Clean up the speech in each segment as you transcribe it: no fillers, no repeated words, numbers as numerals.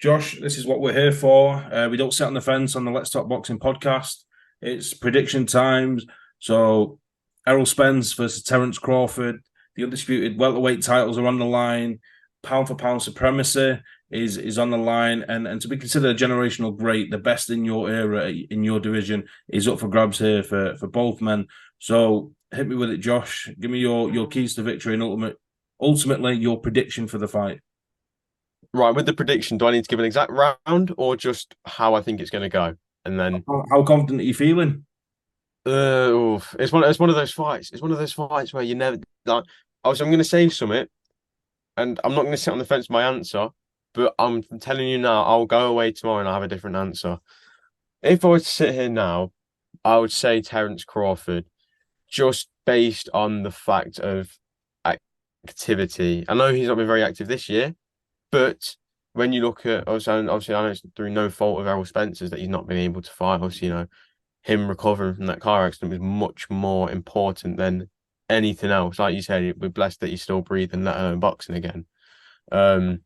Josh, this is what we're here for. We don't sit on the fence on the Let's Talk Boxing podcast. It's prediction times. So, Errol Spence versus Terence Crawford. The undisputed welterweight titles are on the line. Pound for pound supremacy is on the line. And to be considered a generational great, the best in your era, in your division, is up for grabs here for both men. So, hit me with it, Josh. Give me your keys to victory and ultimately your prediction for the fight. Right, with the prediction, do I need to give an exact round or just how I think it's going to go? And then, How confident are you feeling? it's one of those fights. It's one of those fights where you never like. I'm going to say something, and I'm not going to sit on the fence with my answer, but I'm telling you now, I'll go away tomorrow and I'll have a different answer. If I was to sit here now, I would say Terence Crawford, just based on the fact of activity. I know he's not been very active this year. But when you look at obviously, I know it's through no fault of Errol Spence's that he's not been able to fight. Obviously, him recovering from that car accident was much more important than anything else. Like you said, we're blessed that he's still breathing, let alone boxing again. Um,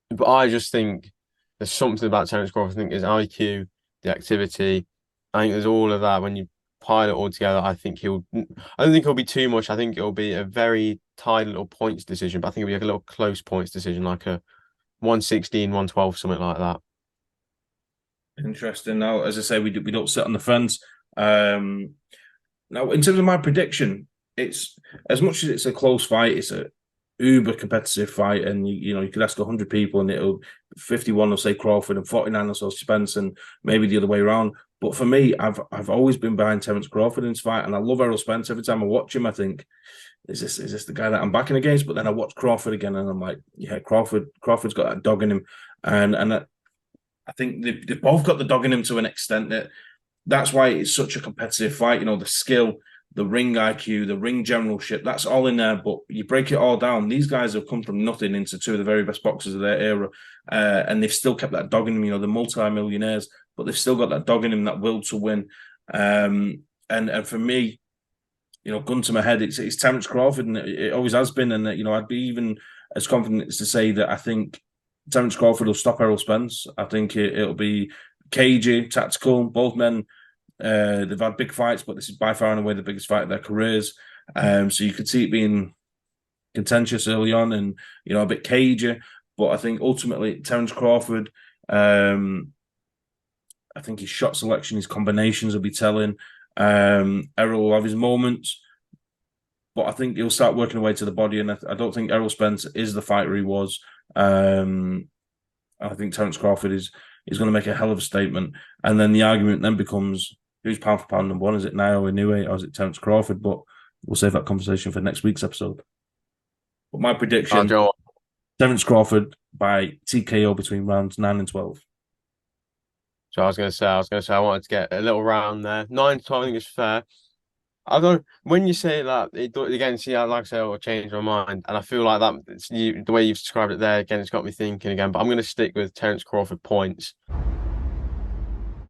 but I just think there's something about Terence Crawford. I think his IQ, the activity. I think there's all of that. When you pile it all together, I don't think it'll be too much. I think it'll be a very tight little points decision, but I think it'll be like a little close points decision, like a 116, 112, something like that. Interesting. Now, as I say, we don't sit on the fence. Um, Now, in terms of my prediction, it's as much as it's a close fight, it's a uber competitive fight, and you could ask 100 people, and it'll 51 will say Crawford and 49 will say Spence, and maybe the other way around. But for me, I've always been behind Terence Crawford in this fight, and I love Errol Spence. Every time I watch him, I think, is this the guy that I'm backing against? But then I watch Crawford again, and I'm like, yeah, Crawford's got that dog in him, and I think they've both got the dog in him to an extent that's why it's such a competitive fight. The skill, the ring IQ, the ring generalship, that's all in there. But you break it all down. These guys have come from nothing into two of the very best boxers of their era, and they've still kept that dog in them. They're multi-millionaires, but they've still got that dog in them, that will to win. And for me, gun to my head, it's Terence Crawford, and it always has been. And I'd be even as confident as to say that I think Terence Crawford will stop Errol Spence. I think it'll be cagey, tactical. Both men, they've had big fights, but this is by far and away the biggest fight of their careers. So you could see it being contentious early on, and a bit cagey. But I think ultimately Terence Crawford, I think his shot selection, his combinations will be telling. Errol will have his moments, but I think he'll start working away to the body, and I don't think Errol Spence is the fighter he was. I think Terence Crawford is going to make a hell of a statement, and then the argument then becomes who's pound for pound number one? Is it Naoya Inoue or is it Terence Crawford? But we'll save that conversation for next week's episode. But my prediction: Joe, Terence Crawford by TKO between rounds 9 and 12. so I wanted to get a little round there. 9 to 12, I think is fair. I don't. When you say that, again, see, like I say, I'll change my mind, and I feel like the way you've described it there again, it's got me thinking again. But I'm going to stick with Terence Crawford points.